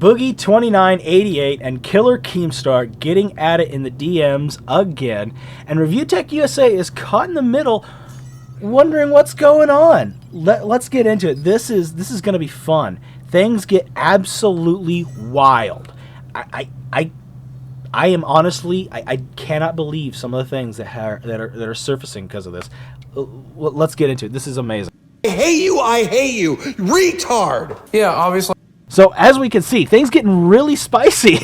Boogie2988 and Killer Keemstar getting at it in the DMs again, and Review Tech USA is caught in the middle, wondering what's going on. Let's get into it. This is going to be fun. Things get absolutely wild. I am honestly, I cannot believe some of the things that are surfacing because of this. Let's get into it. This is amazing. I hate you, retard. Yeah, obviously. So as we can see, things getting really spicy.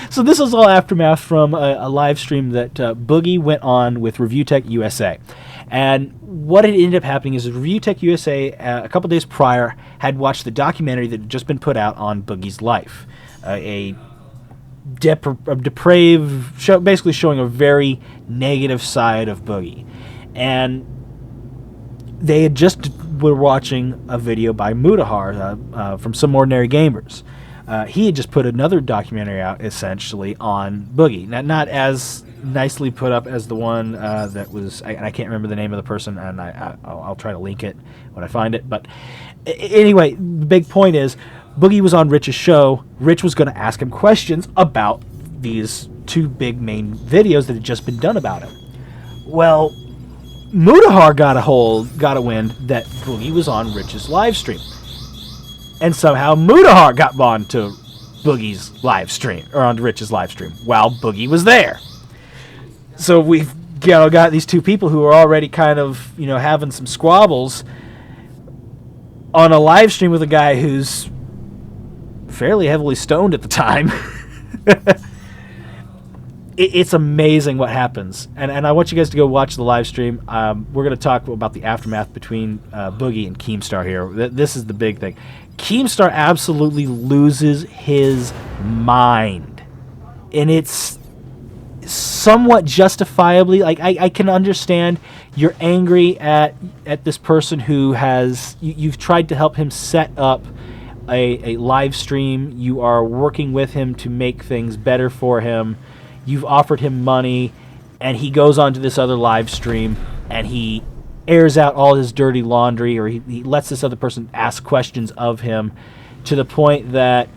So this is all aftermath from a live stream that Boogie went on with Review Tech USA. And what had ended up happening is Review Tech USA, a couple days prior, had watched the documentary that had just been put out on Boogie's life. A depraved show, basically showing a very negative side of Boogie. And they had just were watching a video by Mutahar from Some Ordinary Gamers. He had just put another documentary out, essentially, on Boogie. Not as nicely put up as the one that was, I can't remember the name of the person, and I'll try to link it when I find it. But anyway, the big point is, Boogie was on Rich's show. Rich was going to ask him questions about these two big main videos that had just been done about him. Well, Mutahar got a wind that Boogie was on Rich's live stream. And somehow Mutahar got on to Boogie's live stream, or on Rich's live stream, while Boogie was there. So we've got these two people who are already kind of, having some squabbles on a live stream with a guy who's fairly heavily stoned at the time. It's amazing what happens. And I want you guys to go watch the live stream. We're going to talk about the aftermath between Boogie and Keemstar here. This is the big thing. Keemstar absolutely loses his mind. And it's somewhat justifiably, like, I can understand you're angry at this person who has, you've tried to help him set up a live stream. You are working with him to make things better for him. You've offered him money, and he goes on to this other live stream, and he airs out all his dirty laundry, or he lets this other person ask questions of him, to the point that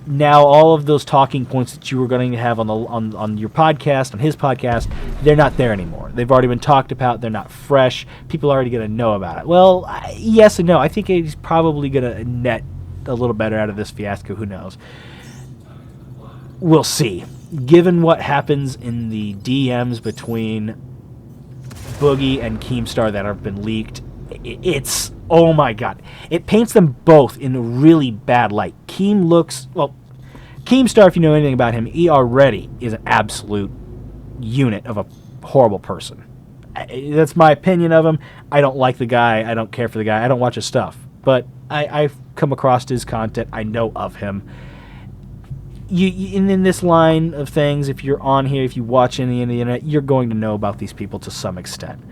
now all of those talking points that you were going to have on your podcast, on his podcast, they're not there anymore. They've already been talked about. They're not fresh. People are already going to know about it. Well, yes and no. I think he's probably going to net a little better out of this fiasco. Who knows? We'll see. Given what happens in the DMs between Boogie and Keemstar that have been leaked, it's, oh my god. It paints them both in a really bad light. Keemstar, if you know anything about him, he already is an absolute unit of a horrible person. That's my opinion of him. I don't like the guy. I don't care for the guy. I don't watch his stuff. But I've come across his content. I know of him. In this line of things, if you're on here, if you watch any of the internet, you're going to know about these people to some extent.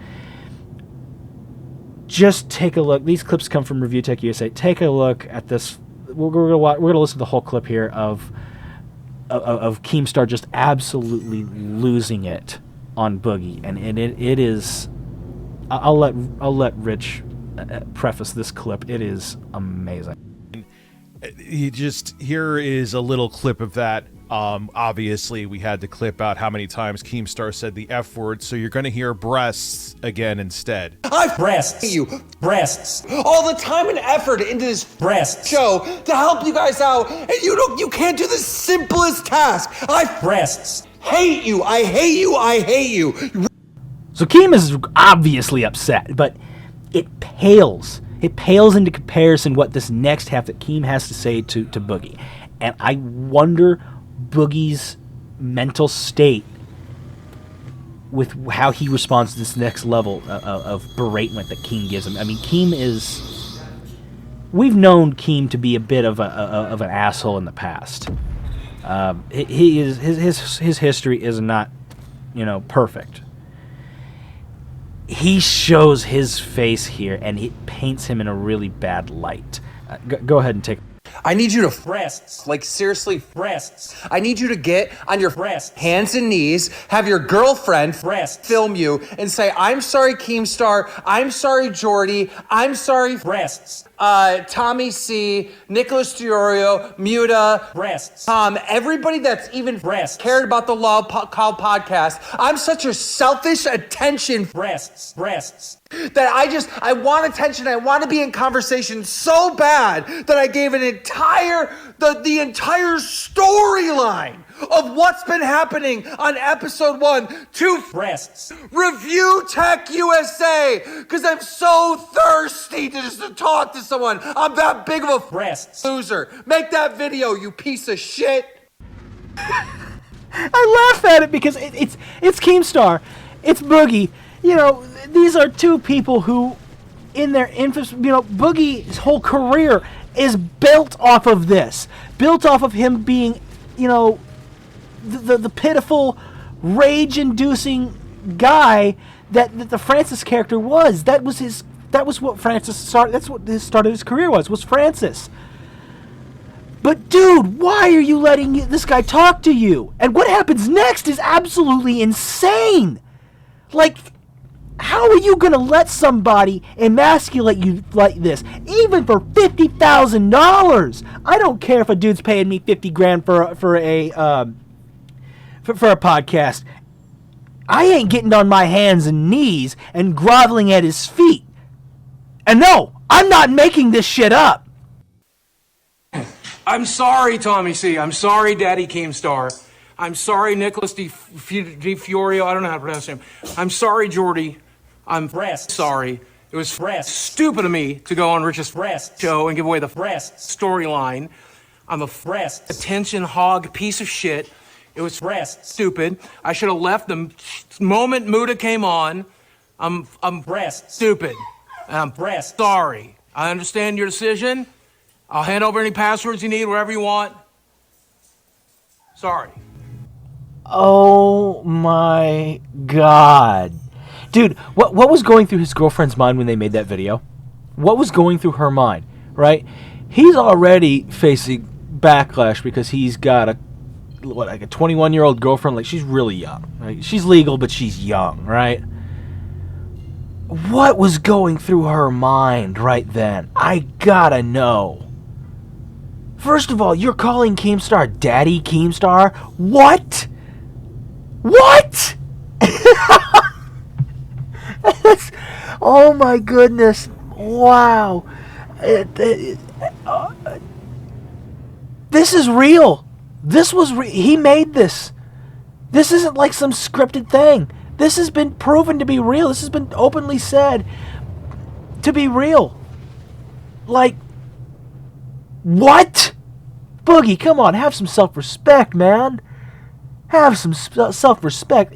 Just take a look. These clips come from Review Tech USA. Take a look at this. We're gonna listen to the whole clip here of Keemstar just absolutely losing it on Boogie, and it is. I'll let Rich preface this clip. It is amazing. Here is a little clip of that. Obviously, we had to clip out how many times Keemstar said the F word, so you're going to hear breasts again instead. Breasts. All the time and effort into this show to help you guys out, and you can't do the simplest task. Hate you. I hate you. So Keem is obviously upset, but it pales. It pales into comparison what this next half that Keem has to say to Boogie. And I wonder Boogie's mental state with how he responds to this next level of beratement that Keem gives him. I mean, Keem is... We've known Keem to be a bit of an asshole in the past. His history is not, perfect. He shows his face here, and it paints him in a really bad light. Go ahead and take... I need you to breasts. Like seriously, breasts. I need you to get on your breasts, hands and knees, have your girlfriend breasts film you and say, I'm sorry, Keemstar. I'm sorry, Jordy. I'm sorry, breasts. Tommy C, Nicholas Diorio, Muta, breasts. Everybody that's even breasts cared about the Love Call podcast. I'm such a selfish attention breasts that I want attention. I want to be in conversation so bad that I gave the entire storyline of what's been happening on episode 1 to breasts. Review Tech USA, because I'm so thirsty to talk to someone. I'm that big of a breast loser. Make that video, you piece of shit. I laugh at it because it's Keemstar, it's Boogie. You know, these are two people who, in their infamous, Boogie's whole career is built off of this, built off of him being, the pitiful, rage-inducing guy that the Francis character was. That was what Francis started. That's what his start of his career was Francis. But dude, why are you letting this guy talk to you? And what happens next is absolutely insane. Like, how are you gonna let somebody emasculate you like this, even for $50,000? I don't care if a dude's paying me $50,000 for a podcast. I ain't getting on my hands and knees and groveling at his feet. And no, I'm not making this shit up. I'm sorry, Tommy C. I'm sorry, Daddy Keemstar. I'm sorry, Nicholas Di Fiorio. I don't know how to pronounce him. I'm sorry, Jordy. I'm sorry. It was stupid of me to go on Rich's show and give away the storyline. I'm a attention hog piece of shit. It was stupid. I should have left the moment Muta came on. I'm stupid. And I'm sorry. I understand your decision. I'll hand over any passwords you need, wherever you want. Sorry. Oh my God. Dude, what was going through his girlfriend's mind when they made that video? What was going through her mind, right? He's already facing backlash because he's got a 21-year-old girlfriend. Like, she's really young, right? She's legal, but she's young, right? What was going through her mind right then? I gotta know. First of all, you're calling Keemstar Daddy Keemstar? What? What? Oh my goodness. Wow. This is real. This was he made this. This isn't like some scripted thing. This has been proven to be real. This has been openly said to be real. Like, what? Boogie, come on, have some self-respect, man. Have some self-respect.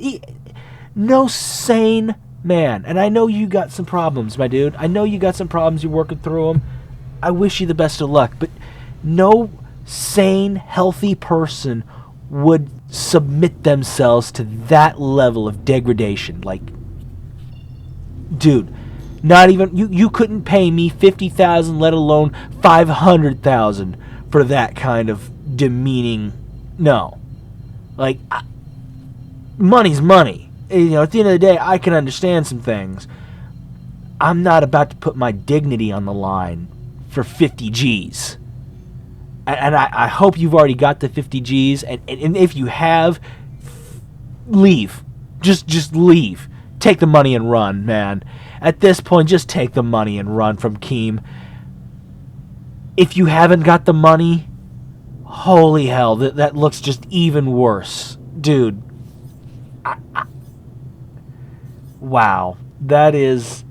No sane man. And I know you got some problems, my dude. I know you got some problems. You're working through them. I wish you the best of luck. But no sane, healthy person would submit themselves to that level of degradation. Like, dude, not even you couldn't pay me $50,000, let alone $500,000 for that kind of demeaning. No, like, money's money. At the end of the day, I can understand some things. I'm not about to put my dignity on the line for 50 G's. And I hope you've already got the 50 G's. And if you have, leave. Just leave. Take the money and run, man. At this point, just take the money and run from Keem. If you haven't got the money, holy hell, that looks just even worse. Dude. Wow. That is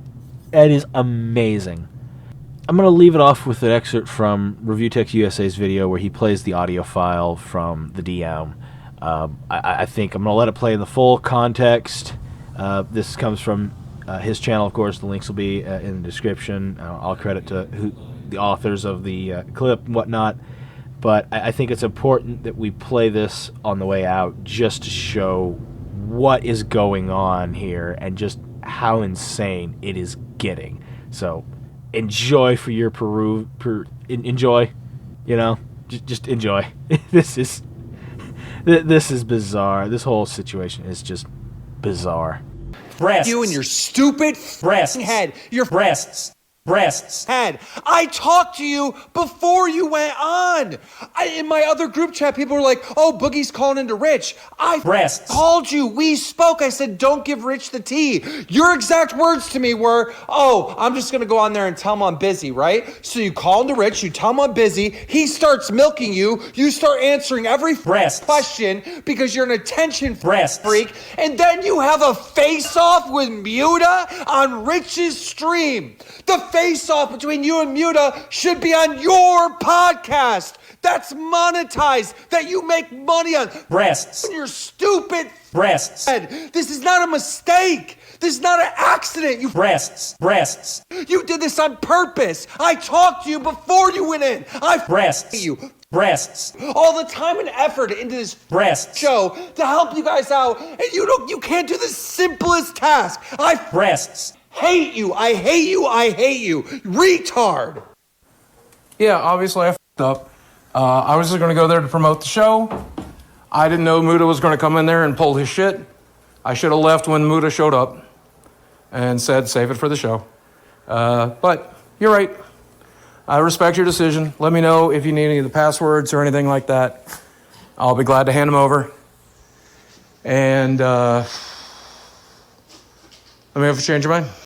amazing. I'm going to leave it off with an excerpt from Review Tech USA's video where he plays the audio file from the DM. I think I'm going to let it play in the full context. This comes from his channel, of course. The links will be in the description. All credit to the authors of the clip and whatnot. But I think it's important that we play this on the way out just to show what is going on here and just how insane it is getting. So enjoy for your enjoy. You know, just enjoy. This is bizarre. This whole situation is just bizarre. Breasts. You and your stupid breasts. Head. Your breasts. Breasts. Head. I talked to you before you went on. In my other group chat, people were like, oh, Boogie's calling into Rich. I called you. We spoke. I said, don't give Rich the tea. Your exact words to me were, oh, I'm just going to go on there and tell him I'm busy, right? So you call into Rich. You tell him I'm busy. He starts milking you. You start answering every question because you're an attention freak. And then you have a face-off with Muta on Rich's stream. The face-off between you and Muta should be on your podcast. That's monetized, that you make money on. Breasts. And your stupid breasts. This is not a mistake. This is not an accident. You breasts. You did this on purpose. I talked to you before you went in. I you. Breasts. All the time and effort into this show to help you guys out, and you can't do the simplest task. I hate you. I hate you. I hate you. Retard. Yeah, obviously I f***ed up. I was just going to go there to promote the show. I didn't know Muta was going to come in there and pull his shit. I should have left when Muta showed up and said, save it for the show. But you're right. I respect your decision. Let me know if you need any of the passwords or anything like that. I'll be glad to hand them over. And let me know if you change your mind.